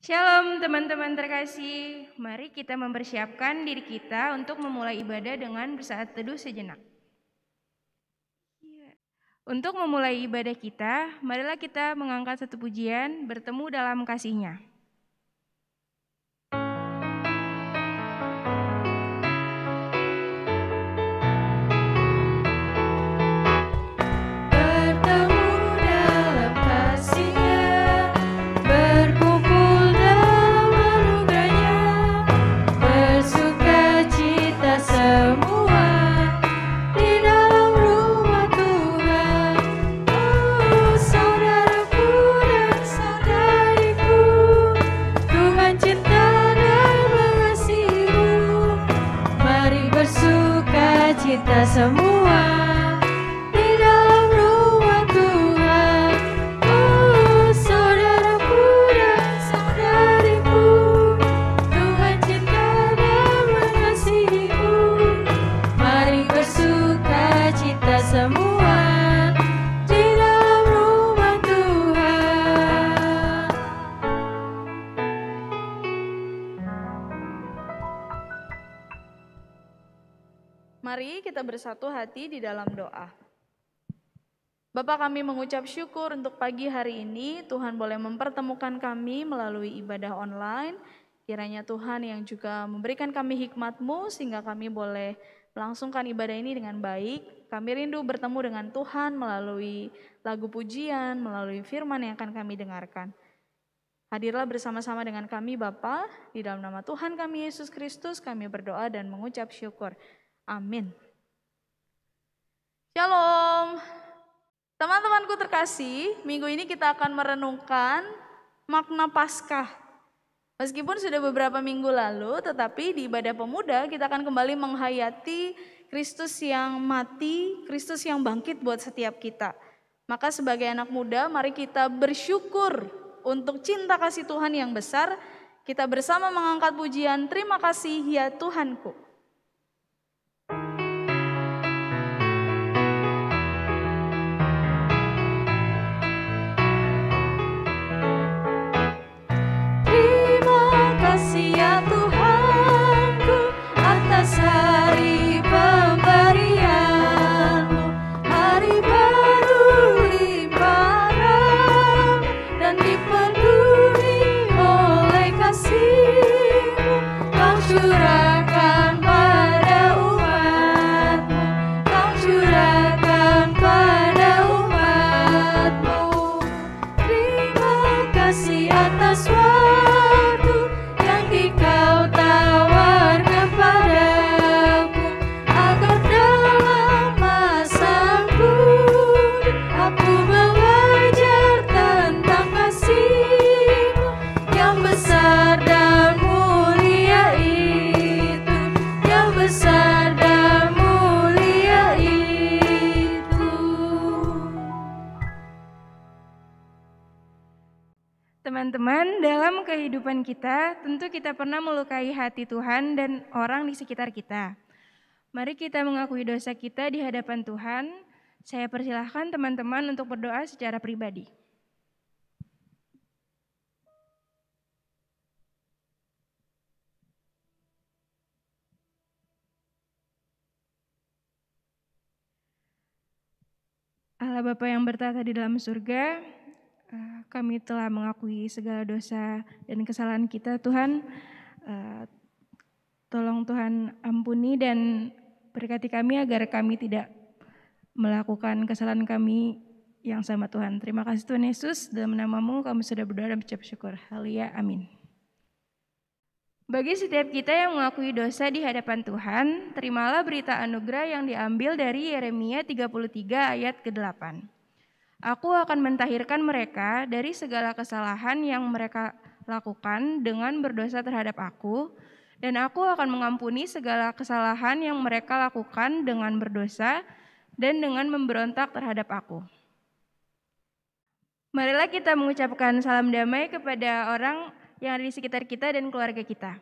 Shalom teman-teman terkasih, mari kita mempersiapkan diri kita untuk memulai ibadah dengan bersaat teduh sejenak. Untuk memulai ibadah kita, marilah kita mengangkat satu pujian bertemu dalam kasih-Nya. Kita semua di dalam rumah Tuhan. Oh, saudaraku dan saudariku, Tuhan cinta dan mengasihimu. Mari bersuka cita semua di dalam rumah Tuhan. Mari kita bersatu hati di dalam doa. Bapa, kami mengucap syukur untuk pagi hari ini. Tuhan boleh mempertemukan kami melalui ibadah online. Kiranya Tuhan yang juga memberikan kami hikmat-Mu sehingga kami boleh melangsungkan ibadah ini dengan baik. Kami rindu bertemu dengan Tuhan melalui lagu pujian, melalui firman yang akan kami dengarkan. Hadirlah bersama-sama dengan kami Bapa, di dalam nama Tuhan kami Yesus Kristus kami berdoa dan mengucap syukur. Amin. Shalom. Teman-temanku terkasih, minggu ini kita akan merenungkan makna Paskah. Meskipun sudah beberapa minggu lalu, tetapi di ibadah pemuda kita akan kembali menghayati Kristus yang mati, Kristus yang bangkit buat setiap kita. Maka sebagai anak muda, mari kita bersyukur untuk cinta kasih Tuhan yang besar. Kita bersama mengangkat pujian, terima kasih ya Tuhanku. Ya Tuhanku, atas hari pemberian-Mu, hari baru limpahan dan dipenuhi oleh kasih-Mu. Kau curahkan pada umat-Mu, Kau curahkan pada umat-Mu. Terima kasih atas waktu Kau tawarkan padaku, agar dalam masaku aku belajar tentang kasih-Mu yang besar dan mulia itu, yang besar dan mulia itu. Teman-teman, dalam kehidupan kita, tentu kita pernah melukai hati Tuhan dan orang di sekitar kita. Mari kita mengakui dosa kita di hadapan Tuhan. Saya persilahkan teman-teman untuk berdoa secara pribadi. Allah Bapa yang bertata di dalam surga, kami telah mengakui segala dosa dan kesalahan kita, Tuhan. Tolong Tuhan ampuni dan berkati kami agar kami tidak melakukan kesalahan kami yang sama, Tuhan. Terima kasih Tuhan Yesus, dalam nama-Mu kami sudah berdoa dan mengucap syukur. Haleluya, amin. Bagi setiap kita yang mengakui dosa di hadapan Tuhan, terimalah berita anugerah yang diambil dari Yeremia 33 ayat ke-8. Aku akan mentahirkan mereka dari segala kesalahan yang mereka lakukan dengan berdosa terhadap aku, dan aku akan mengampuni segala kesalahan yang mereka lakukan dengan berdosa dan dengan memberontak terhadap aku. Marilah kita mengucapkan salam damai kepada orang yang ada di sekitar kita dan keluarga kita.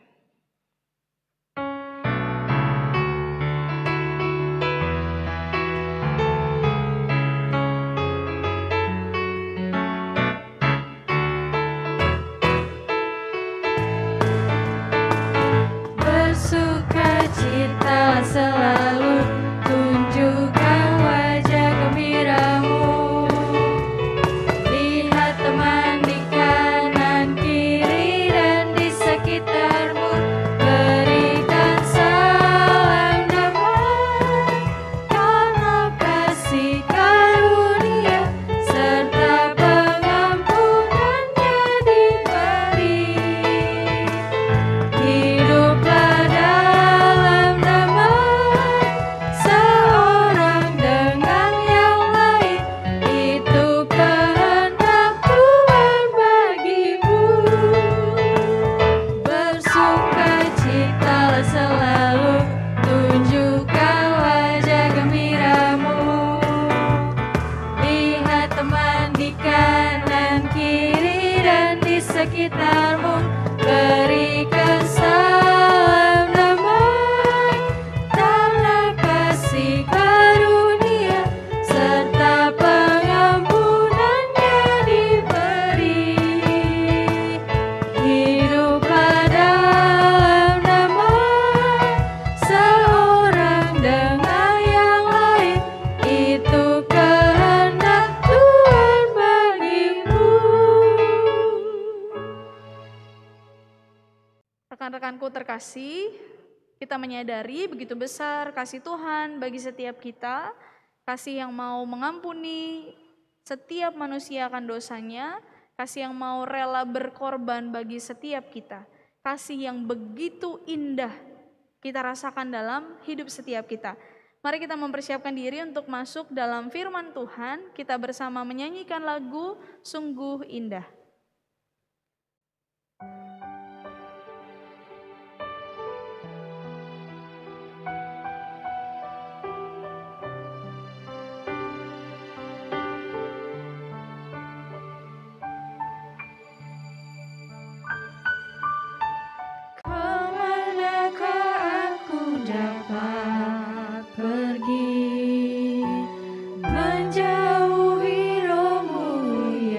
namun berikan salam damai karena kasih karunia serta pengampunannya diberi. Hiduplah dalam damai seorang dengan yang lain, itu kehendak Tuhan bagimu. Rekan-rekanku terkasih, kita menyadari begitu besar kasih Tuhan bagi setiap kita, kasih yang mau mengampuni setiap manusia akan dosanya, kasih yang mau rela berkorban bagi setiap kita, kasih yang begitu indah kita rasakan dalam hidup setiap kita. Mari kita mempersiapkan diri untuk masuk dalam firman Tuhan, kita bersama menyanyikan lagu Sungguh Indah. Kemanakah aku dapat pergi, menjauhi rohmu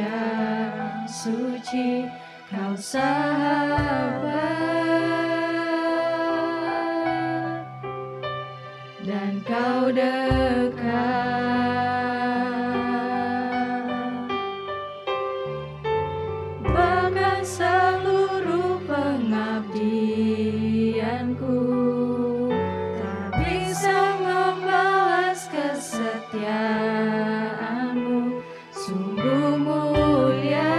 yang suci, kau sahabat dan kau dekat. Bahkan seluruh pengabdianku tak bisa membalas kesetiaanmu, sungguh mulia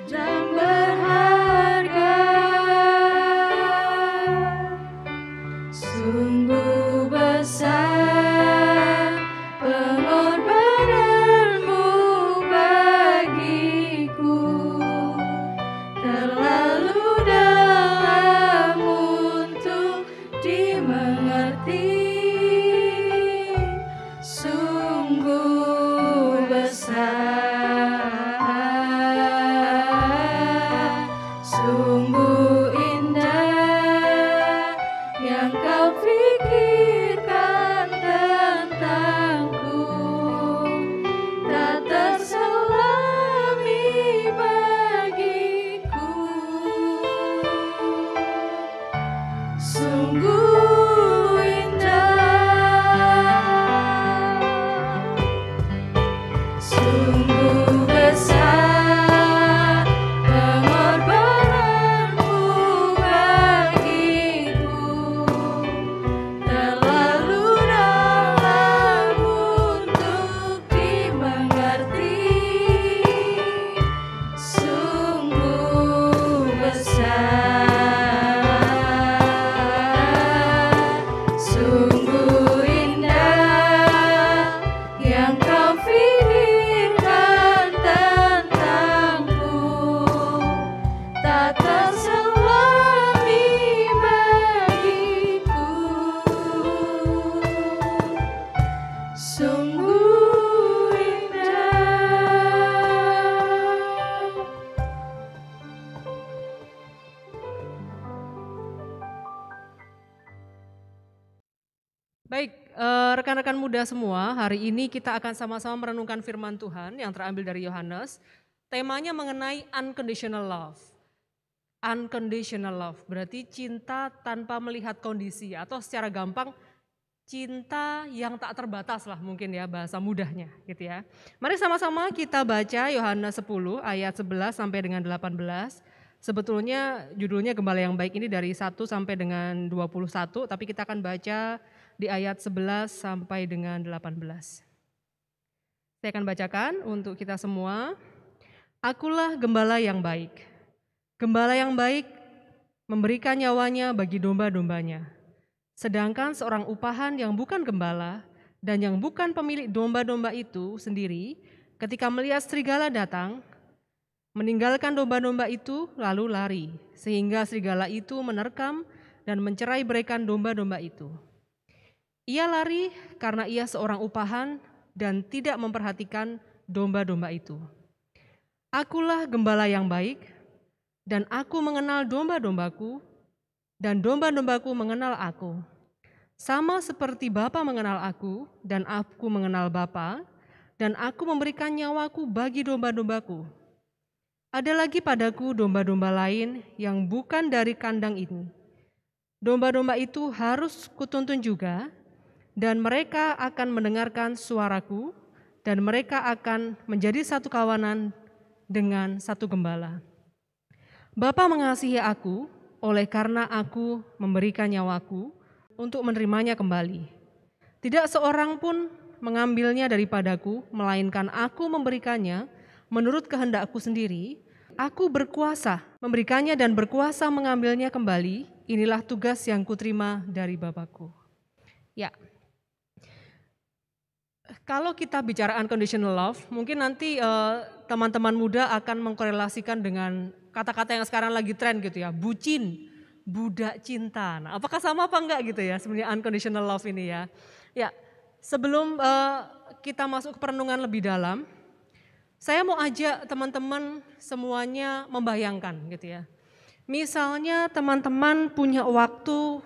dan berharga. Sungguh besar pengorbananmu bagiku, terlalu dalam untuk dimengerti. Sungguh besar, sungguh indah yang kau pikirkan tentangku, tak terselami bagiku. Sungguh indah, sungguh besar pengorbananmu bagiku, terlalu dalam untuk dimengerti. Sungguh besar, sungguh indah yang kau pikirkan tentangku, tak terselami bagiku. Sungguh indah. Baik, rekan-rekan muda semua, hari ini kita akan sama-sama merenungkan firman Tuhan yang terambil dari Yohanes. Temanya mengenai unconditional love. Unconditional love berarti cinta tanpa melihat kondisi, atau secara gampang cinta yang tak terbatas lah mungkin ya bahasa mudahnya gitu ya. Mari sama-sama kita baca Yohanes 10 ayat 11 sampai dengan 18. Sebetulnya judulnya Gembala yang Baik ini dari 1 sampai dengan 21, tapi kita akan baca di ayat 11 sampai dengan 18. Saya akan bacakan untuk kita semua. Akulah gembala yang baik. Gembala yang baik memberikan nyawanya bagi domba-dombanya. Sedangkan seorang upahan yang bukan gembala dan yang bukan pemilik domba-domba itu sendiri, ketika melihat serigala datang, meninggalkan domba-domba itu lalu lari, sehingga serigala itu menerkam dan mencerai-beraikan domba-domba itu. Ia lari karena ia seorang upahan dan tidak memperhatikan domba-domba itu. Akulah gembala yang baik, dan aku mengenal domba-dombaku, dan domba-dombaku mengenal aku. Sama seperti Bapa mengenal aku, dan aku mengenal Bapa, dan aku memberikan nyawaku bagi domba-dombaku. Ada lagi padaku domba-domba lain yang bukan dari kandang ini. Domba-domba itu harus kutuntun juga, dan mereka akan mendengarkan suaraku, dan mereka akan menjadi satu kawanan dengan satu gembala. Bapa mengasihi aku, oleh karena aku memberikan nyawaku untuk menerimanya kembali. Tidak seorang pun mengambilnya daripadaku, melainkan aku memberikannya menurut kehendakku sendiri. Aku berkuasa memberikannya dan berkuasa mengambilnya kembali. Inilah tugas yang kuterima dari Bapakku. Ya, kalau kita bicara unconditional love, mungkin nanti teman-teman muda akan mengkorelasikan dengan kata-kata yang sekarang lagi tren gitu ya, bucin, budak cinta. Nah, apakah sama apa enggak gitu ya sebenarnya unconditional love ini ya. Ya, sebelum kita masuk ke perenungan lebih dalam, saya mau ajak teman-teman semuanya membayangkan gitu ya. Misalnya teman-teman punya waktu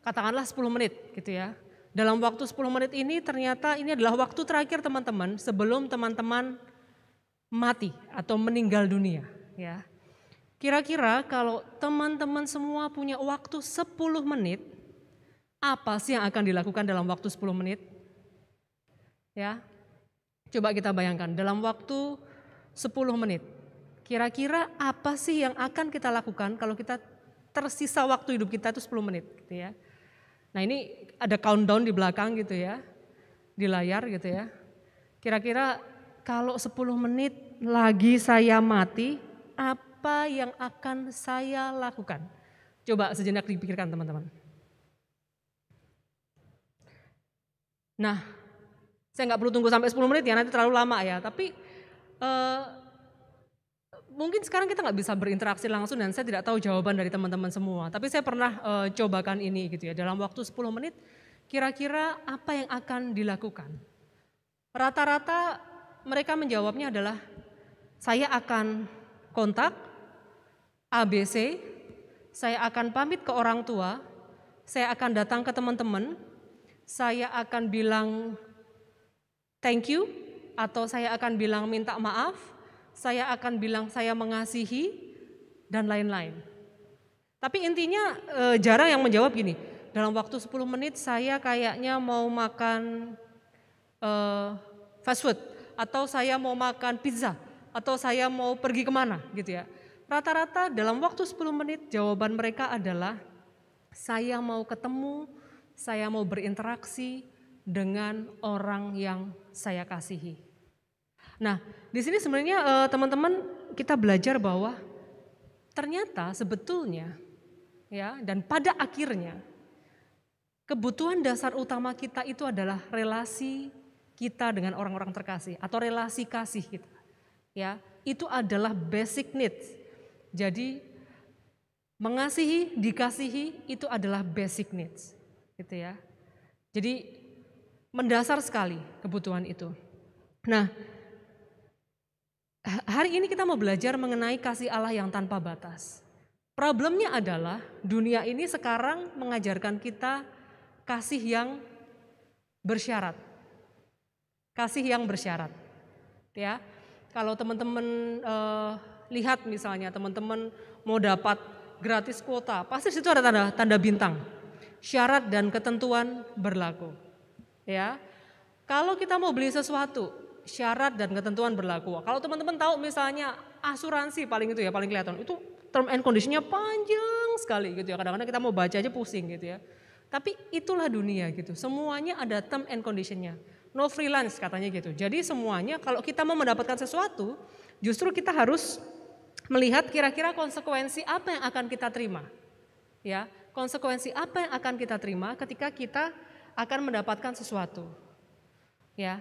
katakanlah 10 menit gitu ya. Dalam waktu 10 menit ini ternyata ini adalah waktu terakhir teman-teman sebelum teman-teman mati atau meninggal dunia ya. Kira-kira kalau teman-teman semua punya waktu 10 menit, apa sih yang akan dilakukan dalam waktu 10 menit? Ya, coba kita bayangkan dalam waktu 10 menit. Kira-kira apa sih yang akan kita lakukan kalau kita tersisa waktu hidup kita itu 10 menit gitu ya. Nah ini ada countdown di belakang gitu ya, di layar gitu ya. Kira-kira kalau 10 menit lagi saya mati, apa yang akan saya lakukan? Coba sejenak dipikirkan teman-teman. Nah, saya nggak perlu tunggu sampai 10 menit ya, nanti terlalu lama ya. Tapi mungkin sekarang kita nggak bisa berinteraksi langsung dan saya tidak tahu jawaban dari teman-teman semua. Tapi saya pernah cobakan ini gitu ya, dalam waktu 10 menit kira-kira apa yang akan dilakukan? Rata-rata mereka menjawabnya adalah saya akan kontak ABC, saya akan pamit ke orang tua, saya akan datang ke teman-teman, saya akan bilang thank you atau saya akan bilang minta maaf, saya akan bilang saya mengasihi dan lain-lain. Tapi intinya jarang yang menjawab gini, dalam waktu 10 menit saya kayaknya mau makan fast food atau saya mau makan pizza atau saya mau pergi kemana gitu ya. Rata-rata dalam waktu 10 menit jawaban mereka adalah saya mau ketemu, saya mau berinteraksi dengan orang yang saya kasihi. Nah, di sini sebenarnya teman-teman kita belajar bahwa ternyata sebetulnya ya dan pada akhirnya kebutuhan dasar utama kita itu adalah relasi kita dengan orang-orang terkasih atau relasi kasih kita. Ya, itu adalah basic needs. Jadi mengasihi, dikasihi itu adalah basic needs, gitu ya. Jadi mendasar sekali kebutuhan itu. Nah, hari ini kita mau belajar mengenai kasih Allah yang tanpa batas. Problemnya adalah dunia ini sekarang mengajarkan kita kasih yang bersyarat. Kasih yang bersyarat. Ya. Kalau teman-teman lihat misalnya teman-teman mau dapat gratis kuota, pasti situ ada tanda bintang. Syarat dan ketentuan berlaku. Ya. Kalau kita mau beli sesuatu, syarat dan ketentuan berlaku. Kalau teman-teman tahu misalnya asuransi paling itu ya, paling kelihatan. Itu term and conditionnya panjang sekali gitu ya. Kadang-kadang kita mau baca aja pusing gitu ya. Tapi itulah dunia gitu. Semuanya ada term and conditionnya. No freelance katanya gitu. Jadi semuanya kalau kita mau mendapatkan sesuatu, justru kita harus melihat kira-kira konsekuensi apa yang akan kita terima. Ya, konsekuensi apa yang akan kita terima ketika kita akan mendapatkan sesuatu. Ya.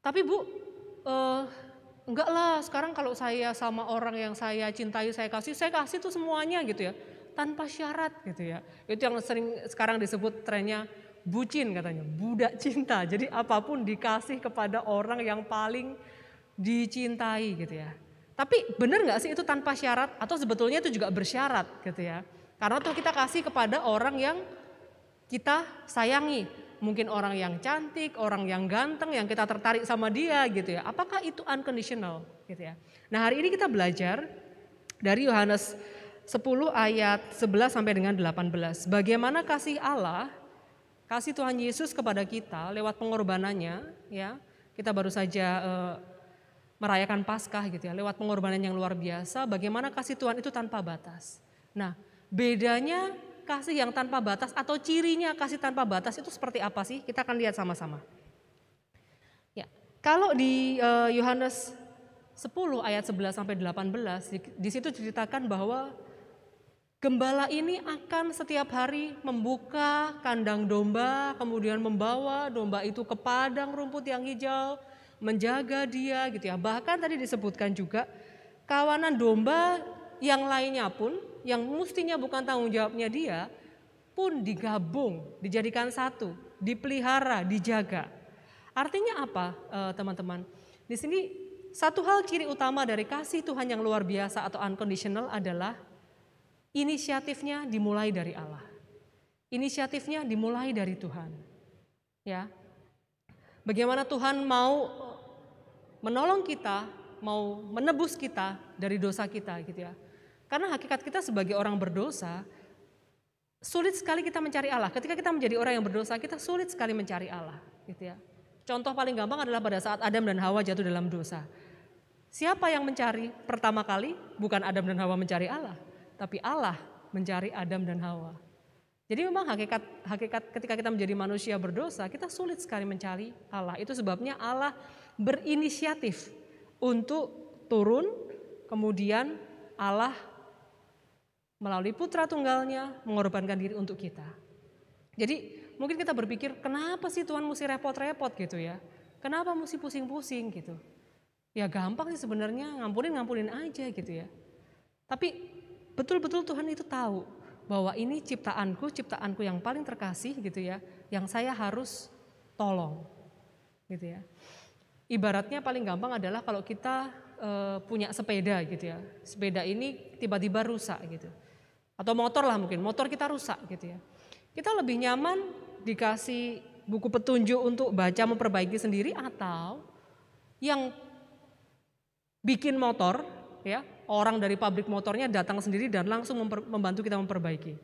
Tapi Bu, enggak lah sekarang kalau saya sama orang yang saya cintai, saya kasih tuh semuanya gitu ya. Tanpa syarat gitu ya. Itu yang sering sekarang disebut trennya bucin katanya, budak cinta. Jadi apapun dikasih kepada orang yang paling dicintai gitu ya. Tapi benar nggak sih itu tanpa syarat atau sebetulnya itu juga bersyarat gitu ya. Karena tuh kita kasih kepada orang yang kita sayangi. Mungkin orang yang cantik, orang yang ganteng, yang kita tertarik sama dia gitu ya. Apakah itu unconditional gitu ya. Nah hari ini kita belajar dari Yohanes 10 ayat 11 sampai dengan 18. Bagaimana kasih Allah, kasih Tuhan Yesus kepada kita lewat pengorbanannya ya. Kita baru saja merayakan Paskah gitu ya, lewat pengorbanan yang luar biasa, bagaimana kasih Tuhan itu tanpa batas. Nah, bedanya kasih yang tanpa batas atau cirinya kasih tanpa batas itu seperti apa sih? Kita akan lihat sama-sama. Ya, kalau di Yohanes 10 ayat 11 sampai 18, di situ diceritakan bahwa gembala ini akan setiap hari membuka kandang domba, kemudian membawa domba itu ke padang rumput yang hijau, menjaga dia gitu ya. Bahkan tadi disebutkan juga kawanan domba yang lainnya pun yang mestinya bukan tanggung jawabnya dia pun digabung, dijadikan satu, dipelihara, dijaga. Artinya apa teman-teman? Di sini satu hal ciri utama dari kasih Tuhan yang luar biasa atau unconditional adalah inisiatifnya dimulai dari Allah. Inisiatifnya dimulai dari Tuhan. Ya. Bagaimana Tuhan mau menolong kita, mau menebus kita dari dosa kita gitu ya. Karena hakikat kita sebagai orang berdosa, sulit sekali kita mencari Allah. Ketika kita menjadi orang yang berdosa, kita sulit sekali mencari Allah gitu ya. Contoh paling gampang adalah pada saat Adam dan Hawa jatuh dalam dosa. Siapa yang mencari pertama kali? Bukan Adam dan Hawa mencari Allah, tapi Allah mencari Adam dan Hawa. Jadi memang hakikat ketika kita menjadi manusia berdosa, kita sulit sekali mencari Allah. Itu sebabnya Allah berinisiatif untuk turun, kemudian Allah melalui putra tunggalnya mengorbankan diri untuk kita. Jadi mungkin kita berpikir, kenapa sih Tuhan mesti repot-repot gitu ya? Kenapa mesti pusing-pusing gitu? Ya gampang sih sebenarnya, ngampunin aja gitu ya. Tapi betul-betul Tuhan itu tahu bahwa ini ciptaanku yang paling terkasih gitu ya, yang saya harus tolong gitu ya. Ibaratnya paling gampang adalah kalau kita punya sepeda gitu ya, sepeda ini tiba-tiba rusak gitu, atau motor lah mungkin, motor kita rusak gitu ya. Kita lebih nyaman dikasih buku petunjuk untuk baca memperbaiki sendiri, atau yang bikin motor ya, orang dari pabrik motornya datang sendiri dan langsung membantu kita memperbaiki.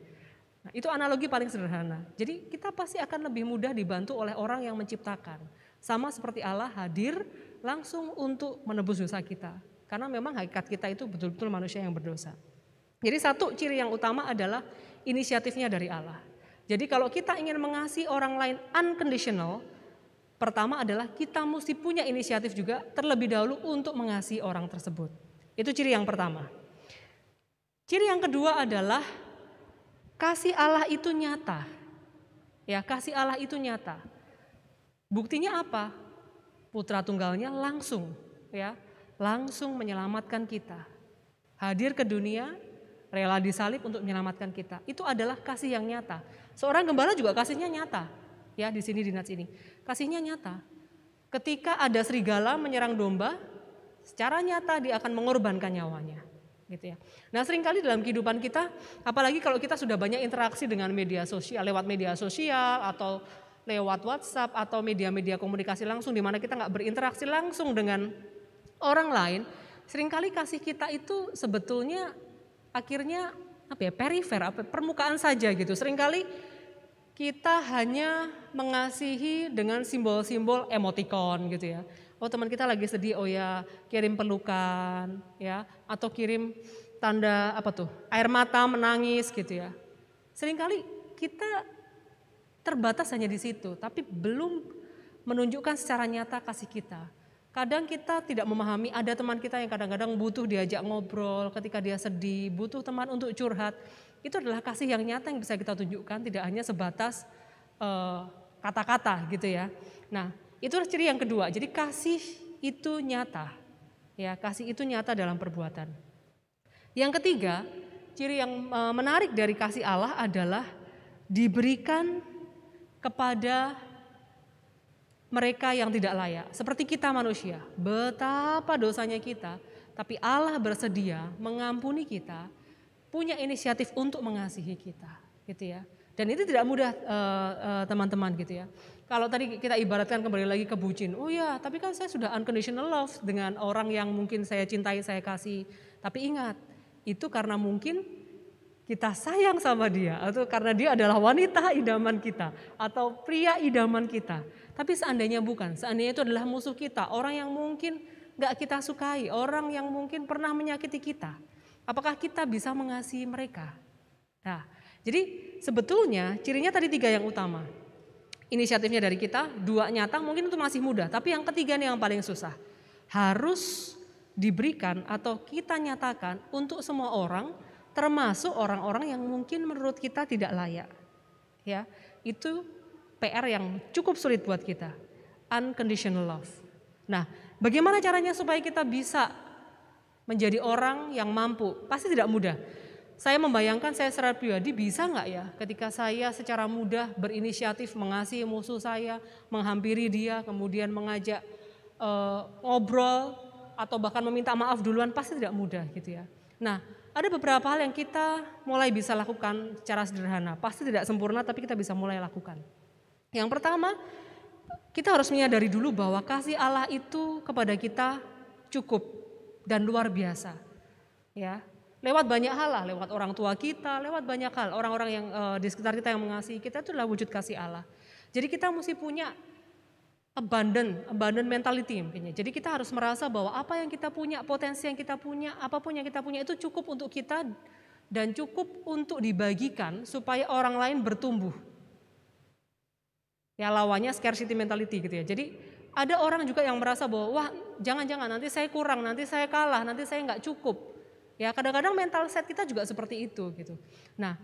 Nah, itu analogi paling sederhana. Jadi kita pasti akan lebih mudah dibantu oleh orang yang menciptakan. Sama seperti Allah hadir langsung untuk menebus dosa kita. Karena memang hakikat kita itu betul-betul manusia yang berdosa. Jadi satu ciri yang utama adalah inisiatifnya dari Allah. Jadi kalau kita ingin mengasihi orang lain unconditional, pertama adalah kita mesti punya inisiatif juga terlebih dahulu untuk mengasihi orang tersebut. Itu ciri yang pertama. Ciri yang kedua adalah kasih Allah itu nyata. Ya, kasih Allah itu nyata. Buktinya apa? Putra tunggalnya langsung menyelamatkan kita. Hadir ke dunia, rela disalib untuk menyelamatkan kita. Itu adalah kasih yang nyata. Seorang gembala juga kasihnya nyata. Ya, di sini di nats ini. Kasihnya nyata. Ketika ada serigala menyerang domba, secara nyata dia akan mengorbankan nyawanya, gitu ya. Nah, seringkali dalam kehidupan kita, apalagi kalau kita sudah banyak interaksi dengan media sosial, lewat media sosial atau lewat WhatsApp atau media-media komunikasi langsung di mana kita nggak berinteraksi langsung dengan orang lain, seringkali kasih kita itu sebetulnya akhirnya perifer, permukaan saja gitu. Seringkali kita hanya mengasihi dengan simbol-simbol emoticon gitu ya. Oh, teman kita lagi sedih, oh ya kirim pelukan ya, atau kirim tanda air mata menangis gitu ya. Seringkali kita terbatas hanya di situ, tapi belum menunjukkan secara nyata kasih kita. Kadang kita tidak memahami, ada teman kita yang kadang-kadang butuh diajak ngobrol ketika dia sedih, butuh teman untuk curhat. Itu adalah kasih yang nyata yang bisa kita tunjukkan, tidak hanya sebatas kata-kata gitu ya. Nah, itu ciri yang kedua. Jadi kasih itu nyata. Ya, kasih itu nyata dalam perbuatan. Yang ketiga, ciri yang menarik dari kasih Allah adalah diberikan kepada mereka yang tidak layak. Seperti kita manusia, betapa dosanya kita, tapi Allah bersedia mengampuni kita, punya inisiatif untuk mengasihi kita, gitu ya. Dan itu tidak mudah teman-teman gitu ya. Kalau tadi kita ibaratkan kembali lagi ke bucin, oh ya tapi kan saya sudah unconditional love dengan orang yang mungkin saya cintai, saya kasih. Tapi ingat, itu karena mungkin kita sayang sama dia, atau karena dia adalah wanita idaman kita, atau pria idaman kita. Tapi seandainya bukan, seandainya itu adalah musuh kita, orang yang mungkin gak kita sukai, orang yang mungkin pernah menyakiti kita. Apakah kita bisa mengasihi mereka? Nah, jadi sebetulnya cirinya tadi 3 yang utama. Inisiatifnya dari kita, 2 nyata, mungkin itu masih mudah. Tapi yang ketiga nih yang paling susah. Harus diberikan atau kita nyatakan untuk semua orang, termasuk orang-orang yang mungkin menurut kita tidak layak. Ya, itu PR yang cukup sulit buat kita. Unconditional love. Nah, bagaimana caranya supaya kita bisa menjadi orang yang mampu? Pasti tidak mudah. Saya membayangkan saya secara pribadi bisa nggak ya ketika saya secara mudah berinisiatif mengasihi musuh saya, menghampiri dia, kemudian mengajak ngobrol atau bahkan meminta maaf duluan, pasti tidak mudah gitu ya. Nah, ada beberapa hal yang kita mulai bisa lakukan secara sederhana. Pasti tidak sempurna tapi kita bisa mulai lakukan. Yang pertama, kita harus menyadari dulu bahwa kasih Allah itu kepada kita cukup dan luar biasa. Ya. Lewat banyak hal lah, lewat orang tua kita, lewat banyak hal, orang-orang yang di sekitar kita yang mengasihi kita, itu adalah wujud kasih Allah. Jadi kita mesti punya abundant mentality intinya. Jadi kita harus merasa bahwa apa yang kita punya, potensi yang kita punya, apapun yang kita punya itu cukup untuk kita dan cukup untuk dibagikan supaya orang lain bertumbuh. Ya lawannya scarcity mentality gitu ya. Jadi ada orang juga yang merasa bahwa wah jangan-jangan nanti saya kurang, nanti saya kalah, nanti saya nggak cukup. Ya kadang-kadang mental set kita juga seperti itu gitu. Nah,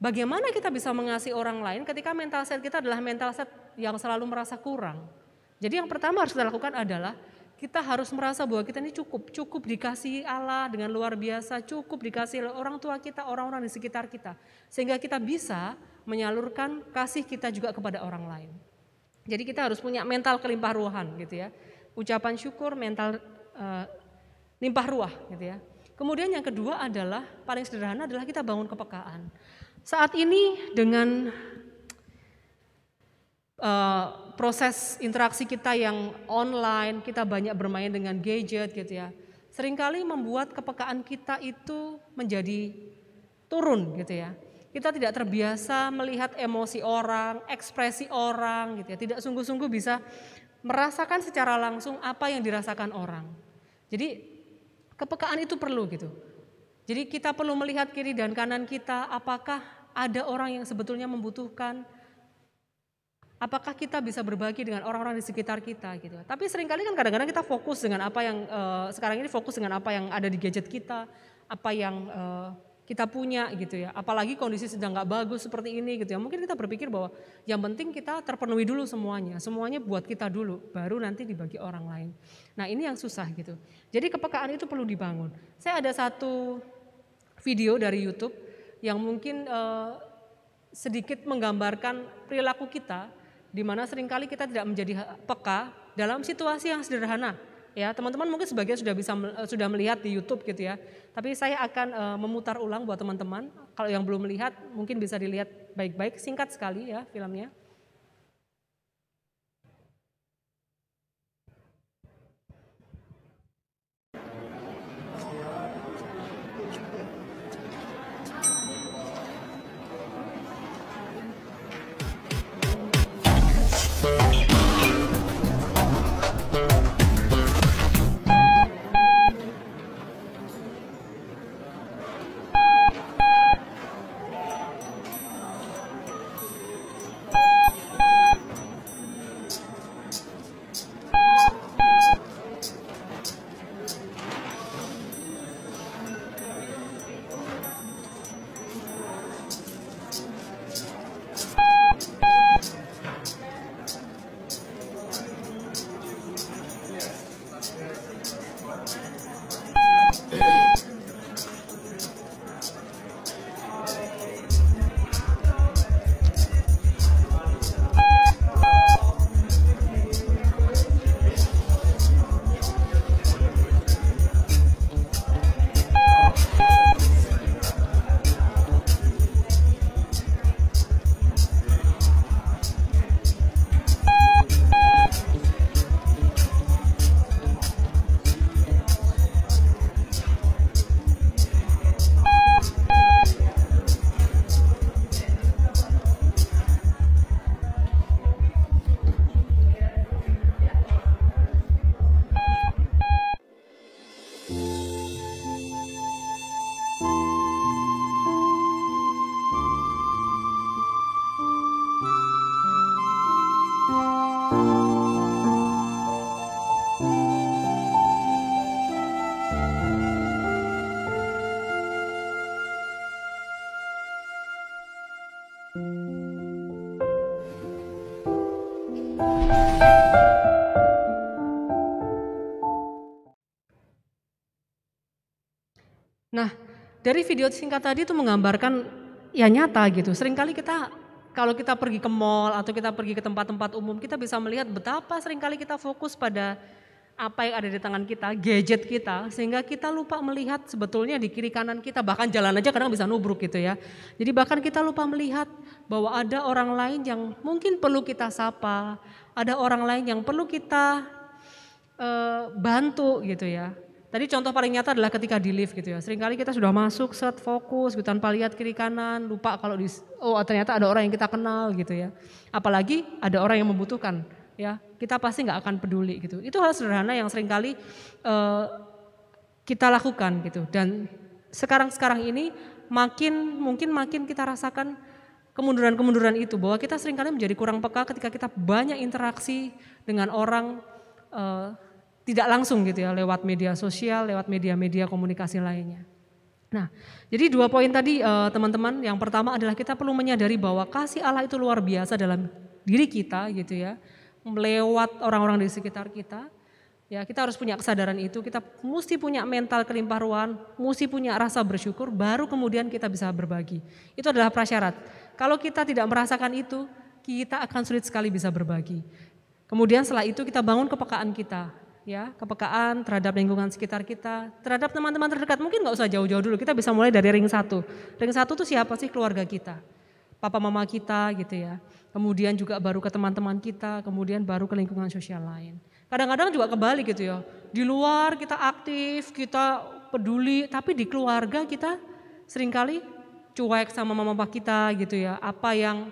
bagaimana kita bisa mengasihi orang lain ketika mental set kita adalah mental set yang selalu merasa kurang? Jadi yang pertama harus kita lakukan adalah kita harus merasa bahwa kita ini cukup dikasihi Allah dengan luar biasa, cukup dikasihi orang tua kita, orang-orang di sekitar kita. Sehingga kita bisa menyalurkan kasih kita juga kepada orang lain. Jadi kita harus punya mental kelimpah ruahan gitu ya. Ucapan syukur, mental limpah ruah gitu ya. Kemudian yang kedua adalah, paling sederhana adalah kita bangun kepekaan. Saat ini dengan proses interaksi kita yang online, kita banyak bermain dengan gadget gitu ya. Seringkali membuat kepekaan kita itu menjadi turun gitu ya. Kita tidak terbiasa melihat emosi orang, ekspresi orang gitu ya. Tidak sungguh-sungguh bisa merasakan secara langsung apa yang dirasakan orang. Jadi kepekaan itu perlu gitu. Jadi kita perlu melihat kiri dan kanan kita, apakah ada orang yang sebetulnya membutuhkan, apakah kita bisa berbagi dengan orang-orang di sekitar kita gitu. Tapi seringkali kan kadang-kadang kita fokus dengan apa yang sekarang ini fokus dengan apa yang ada di gadget kita, apa yang kita punya gitu ya. Apalagi kondisi sedang nggak bagus seperti ini gitu ya. Mungkin kita berpikir bahwa yang penting kita terpenuhi dulu semuanya buat kita dulu, baru nanti dibagi orang lain. Nah ini yang susah gitu. Jadi kepekaan itu perlu dibangun. Saya ada satu video dari YouTube yang mungkin sedikit menggambarkan perilaku kita, di mana seringkali kita tidak menjadi peka dalam situasi yang sederhana. Ya, teman-teman mungkin sebagian sudah melihat di YouTube gitu ya. Tapi saya akan memutar ulang buat teman-teman. Kalau yang belum melihat mungkin bisa dilihat baik-baik, singkat sekali ya filmnya. Nah, dari video singkat tadi itu menggambarkan ya nyata gitu. Seringkali kita kalau kita pergi ke mall atau kita pergi ke tempat-tempat umum, kita bisa melihat betapa seringkali kita fokus pada apa yang ada di tangan kita, gadget kita, sehingga kita lupa melihat sebetulnya di kiri kanan kita, bahkan jalan aja kadang bisa nubruk gitu ya. Jadi bahkan kita lupa melihat bahwa ada orang lain yang mungkin perlu kita sapa, ada orang lain yang perlu kita bantu gitu ya. Tadi contoh paling nyata adalah ketika di lift gitu ya. Seringkali kita sudah masuk set fokus gitu, tanpa lihat kiri kanan, lupa kalau ternyata ada orang yang kita kenal gitu ya. Apalagi ada orang yang membutuhkan ya, kita pasti nggak akan peduli gitu. Itu hal sederhana yang seringkali kita lakukan gitu. Dan sekarang ini mungkin makin kita rasakan kemunduran itu, bahwa kita seringkali menjadi kurang peka ketika kita banyak interaksi dengan orang tidak langsung gitu ya, lewat media sosial, lewat media-media komunikasi lainnya. Nah, jadi 2 poin tadi teman-teman. Yang pertama adalah kita perlu menyadari bahwa kasih Allah itu luar biasa dalam diri kita gitu ya, melewat orang-orang di sekitar kita. Ya, kita harus punya kesadaran itu, kita mesti punya mental kelimpah ruan, mesti punya rasa bersyukur, baru kemudian kita bisa berbagi. Itu adalah prasyarat. Kalau kita tidak merasakan itu, kita akan sulit sekali bisa berbagi. Kemudian setelah itu kita bangun kepekaan kita. Ya, kepekaan terhadap lingkungan sekitar kita, terhadap teman-teman terdekat. Mungkin nggak usah jauh-jauh dulu, kita bisa mulai dari ring 1. Ring 1 itu siapa sih? Keluarga kita, papa mama kita gitu ya. Kemudian juga baru ke teman-teman kita, kemudian baru ke lingkungan sosial lain. Kadang-kadang juga kebalik gitu ya, di luar kita aktif, kita peduli, tapi di keluarga kita seringkali cuek sama mama papa kita gitu ya. Apa yang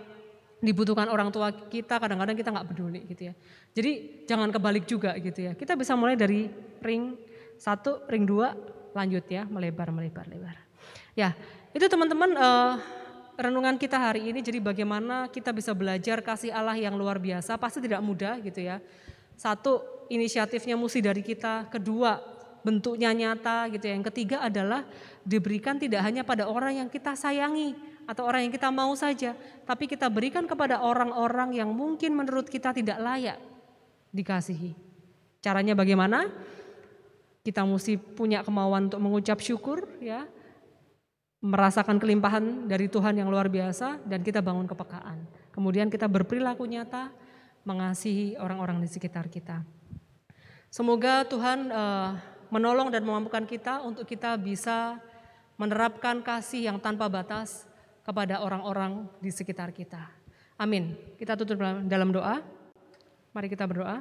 dibutuhkan orang tua kita, kadang-kadang kita nggak peduli gitu ya. Jadi jangan kebalik juga gitu ya. Kita bisa mulai dari ring 1, ring 2, lanjut ya, melebar. Ya, itu teman-teman renungan kita hari ini. Jadi bagaimana kita bisa belajar kasih Allah yang luar biasa, pasti tidak mudah gitu ya. 1, inisiatifnya mesti dari kita. 2, bentuknya nyata gitu ya. Yang ketiga adalah diberikan tidak hanya pada orang yang kita sayangi atau orang yang kita mau saja, tapi kita berikan kepada orang-orang yang mungkin menurut kita tidak layak dikasihi. Caranya bagaimana? Kita mesti punya kemauan untuk mengucap syukur ya, merasakan kelimpahan dari Tuhan yang luar biasa, dan kita bangun kepekaan. Kemudian kita berperilaku nyata mengasihi orang-orang di sekitar kita. Semoga Tuhan menolong dan memampukan kita untuk kita bisa menerapkan kasih yang tanpa batas kepada orang-orang di sekitar kita. Amin. Kita tutup dalam doa. Mari kita berdoa.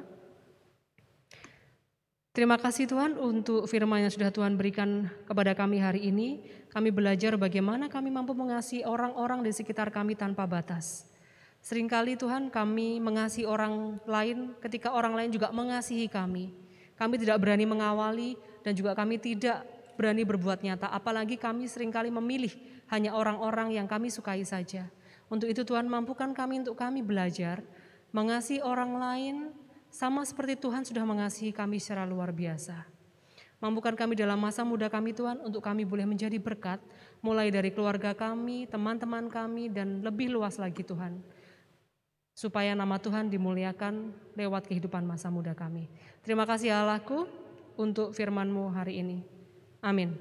Terima kasih Tuhan untuk firman yang sudah Tuhan berikan kepada kami hari ini. Kami belajar bagaimana kami mampu mengasihi orang-orang di sekitar kami tanpa batas. Seringkali Tuhan kami mengasihi orang lain ketika orang lain juga mengasihi kami. Kami tidak berani mengawali dan juga kami tidak berani berbuat nyata. Apalagi kami seringkali memilih hanya orang-orang yang kami sukai saja. Untuk itu Tuhan mampukan kami untuk kami belajar mengasihi orang lain sama seperti Tuhan sudah mengasihi kami secara luar biasa. Mampukan kami dalam masa muda kami Tuhan untuk kami boleh menjadi berkat mulai dari keluarga kami, teman-teman kami, dan lebih luas lagi Tuhan. Supaya nama Tuhan dimuliakan lewat kehidupan masa muda kami. Terima kasih Allahku untuk firman-Mu hari ini. Amin.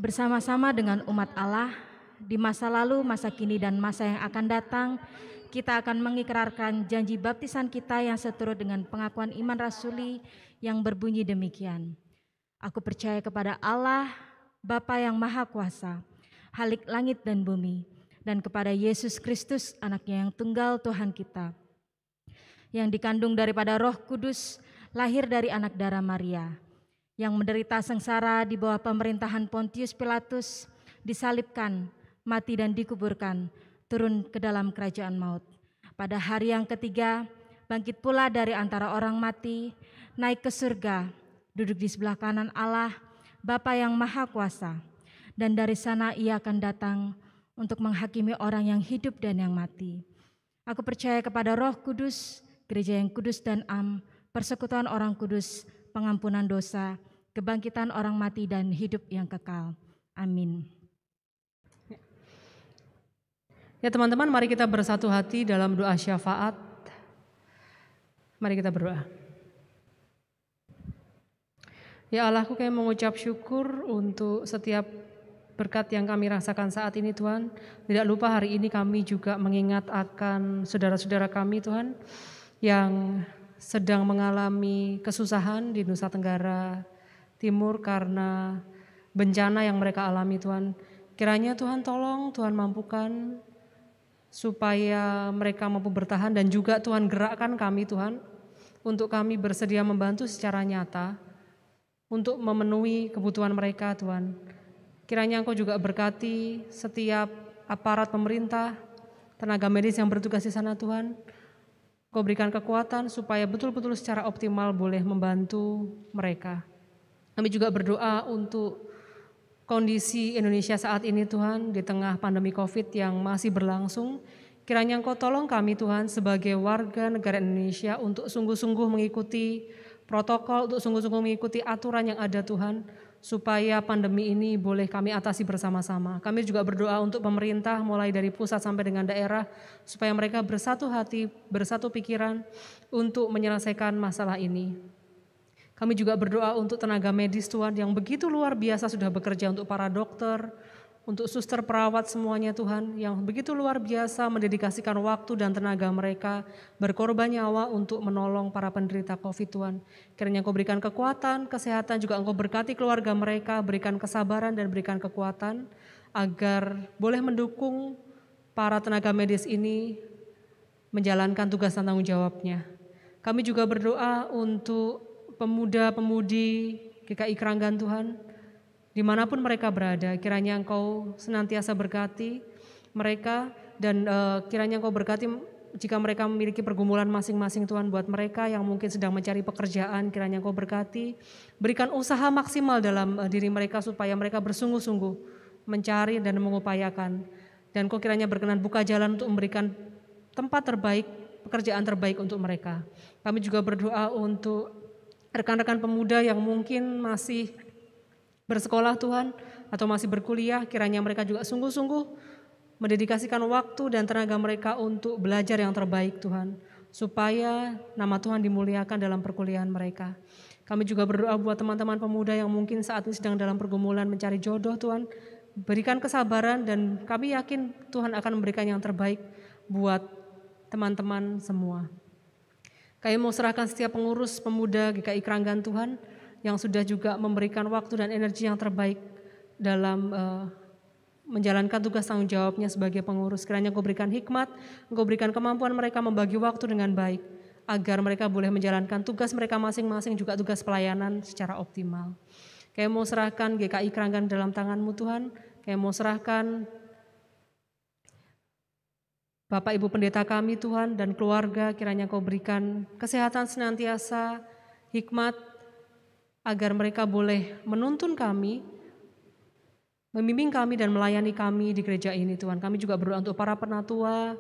Bersama-sama dengan umat Allah di masa lalu, masa kini, dan masa yang akan datang, kita akan mengikrarkan janji baptisan kita yang seturut dengan pengakuan iman rasuli yang berbunyi demikian. Aku percaya kepada Allah, Bapa yang Maha Kuasa, Halik langit dan bumi, dan kepada Yesus Kristus, anaknya yang tunggal Tuhan kita, yang dikandung daripada Roh Kudus, lahir dari anak darah Maria, yang menderita sengsara di bawah pemerintahan Pontius Pilatus, disalibkan, mati dan dikuburkan, turun ke dalam kerajaan maut. Pada hari yang ketiga, bangkit pula dari antara orang mati, naik ke surga, duduk di sebelah kanan Allah, Bapa yang Maha Kuasa, dan dari sana Ia akan datang untuk menghakimi orang yang hidup dan yang mati. Aku percaya kepada Roh Kudus, gereja yang kudus dan am, persekutuan orang kudus, pengampunan dosa, kebangkitan orang mati dan hidup yang kekal. Amin. Ya teman-teman, mari kita bersatu hati dalam doa syafaat. Mari kita berdoa. Ya Allahku, kami mengucap syukur untuk setiap berkat yang kami rasakan saat ini Tuhan. Tidak lupa hari ini kami juga mengingat akan saudara-saudara kami Tuhan yang sedang mengalami kesusahan di Nusa Tenggara Timur karena bencana yang mereka alami Tuhan. Kiranya Tuhan tolong, Tuhan mampukan supaya mereka mampu bertahan, dan juga Tuhan gerakkan kami Tuhan untuk kami bersedia membantu secara nyata untuk memenuhi kebutuhan mereka Tuhan. Kiranya Engkau juga berkati setiap aparat pemerintah, tenaga medis yang bertugas di sana Tuhan. Engkau berikan kekuatan supaya betul-betul secara optimal boleh membantu mereka. Kami juga berdoa untuk kondisi Indonesia saat ini Tuhan, di tengah pandemi COVID yang masih berlangsung. Kiranya Engkau tolong kami Tuhan sebagai warga negara Indonesia untuk sungguh-sungguh mengikuti protokol, untuk sungguh-sungguh mengikuti aturan yang ada Tuhan, supaya pandemi ini boleh kami atasi bersama-sama. Kami juga berdoa untuk pemerintah mulai dari pusat sampai dengan daerah, supaya mereka bersatu hati, bersatu pikiran untuk menyelesaikan masalah ini. Kami juga berdoa untuk tenaga medis Tuhan yang begitu luar biasa sudah bekerja, untuk para dokter, untuk suster perawat semuanya Tuhan yang begitu luar biasa mendedikasikan waktu dan tenaga mereka, berkorban nyawa untuk menolong para penderita COVID Tuhan. Kiranya Engkau berikan kekuatan, kesehatan, juga Engkau berkati keluarga mereka, berikan kesabaran dan berikan kekuatan agar boleh mendukung para tenaga medis ini menjalankan tugas dan tanggung jawabnya. Kami juga berdoa untuk pemuda-pemudi GKI Kranggan Tuhan, dimanapun mereka berada, kiranya Engkau senantiasa berkati mereka, dan kiranya Engkau berkati jika mereka memiliki pergumulan masing-masing Tuhan. Buat mereka yang mungkin sedang mencari pekerjaan, kiranya Engkau berkati, berikan usaha maksimal dalam diri mereka supaya mereka bersungguh-sungguh mencari dan mengupayakan, dan Engkau kiranya berkenan buka jalan untuk memberikan tempat terbaik, pekerjaan terbaik untuk mereka. Kami juga berdoa untuk rekan-rekan pemuda yang mungkin masih bersekolah Tuhan atau masih berkuliah, kiranya mereka juga sungguh-sungguh mendedikasikan waktu dan tenaga mereka untuk belajar yang terbaik Tuhan, supaya nama Tuhan dimuliakan dalam perkuliahan mereka. Kami juga berdoa buat teman-teman pemuda yang mungkin saat ini sedang dalam pergumulan mencari jodoh Tuhan, berikan kesabaran, dan kami yakin Tuhan akan memberikan yang terbaik buat teman-teman semua. Kami mau serahkan setiap pengurus pemuda GKI Kranggan Tuhan yang sudah juga memberikan waktu dan energi yang terbaik dalam menjalankan tugas tanggung jawabnya sebagai pengurus. Kiranya Engkau berikan hikmat, Engkau berikan kemampuan mereka membagi waktu dengan baik, agar mereka boleh menjalankan tugas mereka masing-masing, juga tugas pelayanan secara optimal. Kami mau serahkan GKI Kranggan dalam tangan-Mu Tuhan. Kami mau serahkan Bapak Ibu Pendeta kami Tuhan dan keluarga, kiranya Engkau berikan kesehatan senantiasa, hikmat, agar mereka boleh menuntun kami, membimbing kami dan melayani kami di gereja ini Tuhan. Kami juga berdoa untuk para penatua,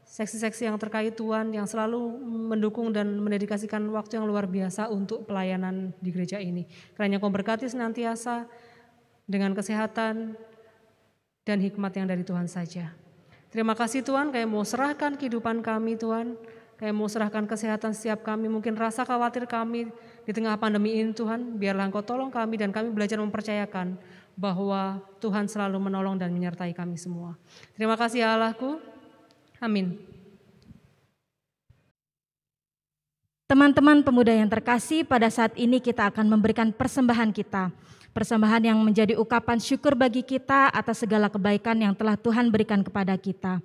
seksi-seksi yang terkait Tuhan, yang selalu mendukung dan mendedikasikan waktu yang luar biasa untuk pelayanan di gereja ini. Kiranya Engkau berkati senantiasa dengan kesehatan dan hikmat yang dari Tuhan saja. Terima kasih Tuhan, kami mau serahkan kehidupan kami Tuhan, kami mau serahkan kesehatan setiap kami, mungkin rasa khawatir kami di tengah pandemi ini Tuhan, biarlah Engkau tolong kami dan kami belajar mempercayakan bahwa Tuhan selalu menolong dan menyertai kami semua. Terima kasih Allahku, amin. Teman-teman pemuda yang terkasih, pada saat ini kita akan memberikan persembahan kita. Persembahan yang menjadi ungkapan syukur bagi kita atas segala kebaikan yang telah Tuhan berikan kepada kita.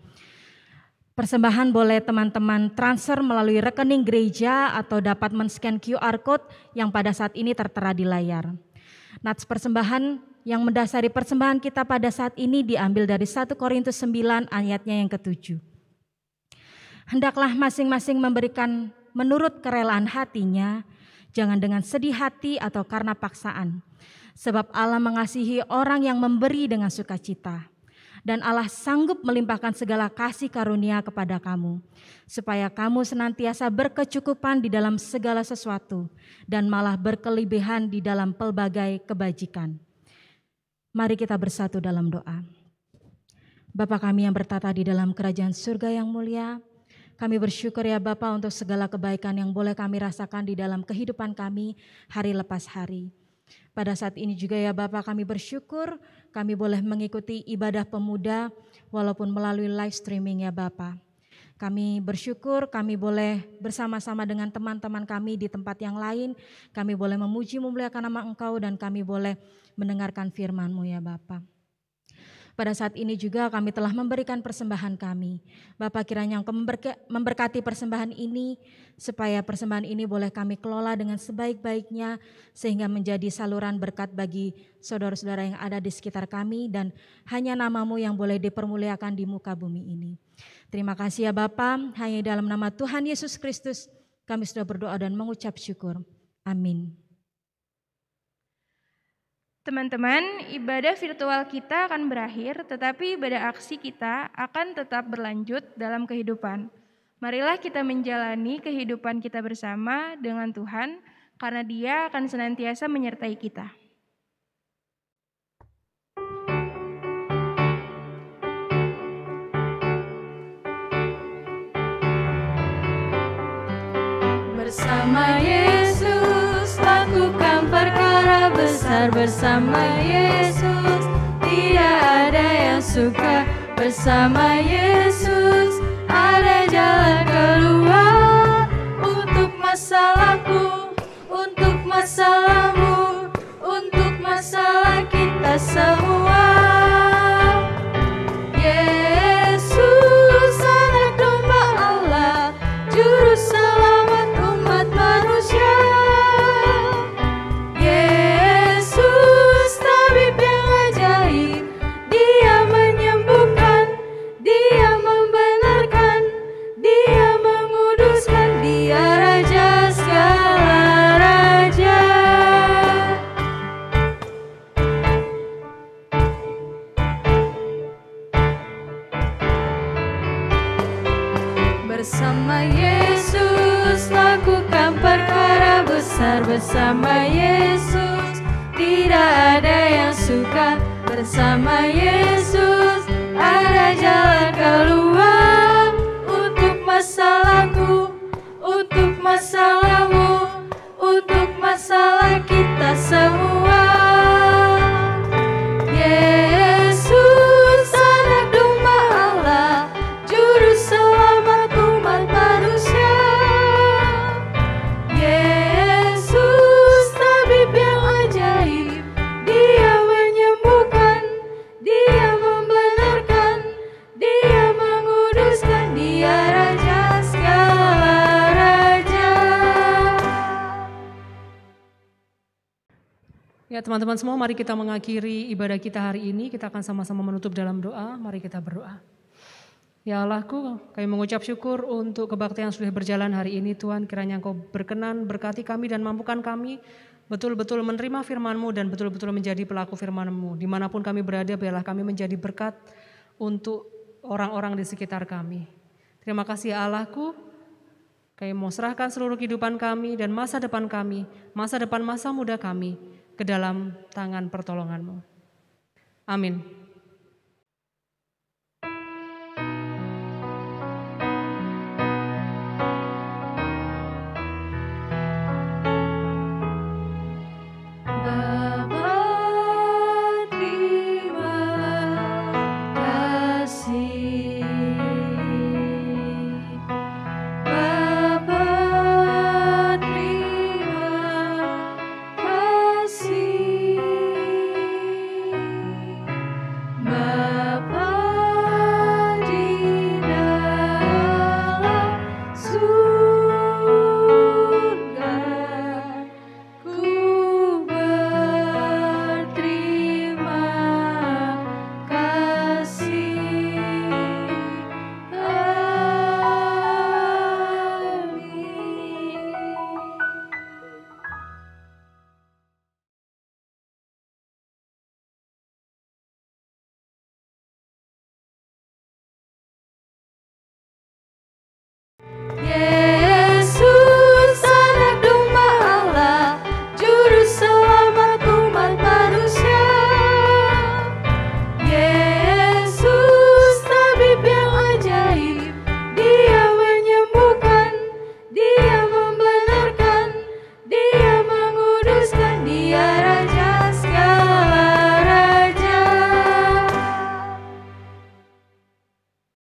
Persembahan boleh teman-teman transfer melalui rekening gereja atau dapat men-scan QR Code yang pada saat ini tertera di layar. Nats persembahan yang mendasari persembahan kita pada saat ini diambil dari 1 Korintus 9 ayatnya yang ke-7. Hendaklah masing-masing memberikan menurut kerelaan hatinya, jangan dengan sedih hati atau karena paksaan. Sebab Allah mengasihi orang yang memberi dengan sukacita. Dan Allah sanggup melimpahkan segala kasih karunia kepada kamu, supaya kamu senantiasa berkecukupan di dalam segala sesuatu, dan malah berkelebihan di dalam pelbagai kebajikan. Mari kita bersatu dalam doa. Bapa kami yang bertata di dalam kerajaan surga yang mulia, kami bersyukur ya Bapa untuk segala kebaikan yang boleh kami rasakan di dalam kehidupan kami hari lepas hari. Pada saat ini juga ya Bapak, kami bersyukur kami boleh mengikuti ibadah pemuda walaupun melalui live streaming ya Bapak. Kami bersyukur kami boleh bersama-sama dengan teman-teman kami di tempat yang lain. Kami boleh memuji memuliakan nama Engkau dan kami boleh mendengarkan firman-Mu ya Bapak. Pada saat ini juga kami telah memberikan persembahan kami. Bapak, kiranya Engkau memberkati persembahan ini, supaya persembahan ini boleh kami kelola dengan sebaik-baiknya, sehingga menjadi saluran berkat bagi saudara-saudara yang ada di sekitar kami, dan hanya nama-Mu yang boleh dipermuliakan di muka bumi ini. Terima kasih ya Bapak, hanya dalam nama Tuhan Yesus Kristus kami sudah berdoa dan mengucap syukur. Amin. Teman-teman, ibadah virtual kita akan berakhir, tetapi ibadah aksi kita akan tetap berlanjut dalam kehidupan. Marilah kita menjalani kehidupan kita bersama dengan Tuhan, karena Dia akan senantiasa menyertai kita. Bersama Yesus lakukan perkara besar, bersama Yesus tidak ada yang suka, bersama Yesus ada jalan keluar untuk masalahku, untuk masalahmu, untuk masalah kita semua. Yesus anak domba Allah, juru selamat umat manusia. Yesus tabib yang ajaib, Dia menyembuhkan, Dia membenarkan, Dia menguduskan, Dia Raja segala raja. Bersama Yesus lakukan perkara besar, bersama Yesus tidak ada yang suka, bersama Yesus ada jalan keluar untuk masalahku, untuk masalahmu, untuk masalah kita semua. Yesus anak domba Allah, juru selamat umat manusia. Yesus tabib yang ajaib, Dia menyembuhkan, Dia membenarkan, Dia menguduskan, Dia Raja segala raja. Ya teman-teman semua, mari kita mengakhiri ibadah kita hari ini. Kita akan sama-sama menutup dalam doa. Mari kita berdoa. Ya Allahku, kami mengucap syukur untuk kebaktian yang sudah berjalan hari ini Tuhan. Kiranya Engkau berkenan berkati kami dan mampukan kami betul-betul menerima firman-Mu dan betul-betul menjadi pelaku firman-Mu. Dimanapun kami berada, biarlah kami menjadi berkat untuk orang-orang di sekitar kami. Terima kasih ya Allahku. Kami mau serahkan seluruh kehidupan kami dan masa depan kami, masa depan masa muda kami ke dalam tangan pertolongan-Mu. Amin.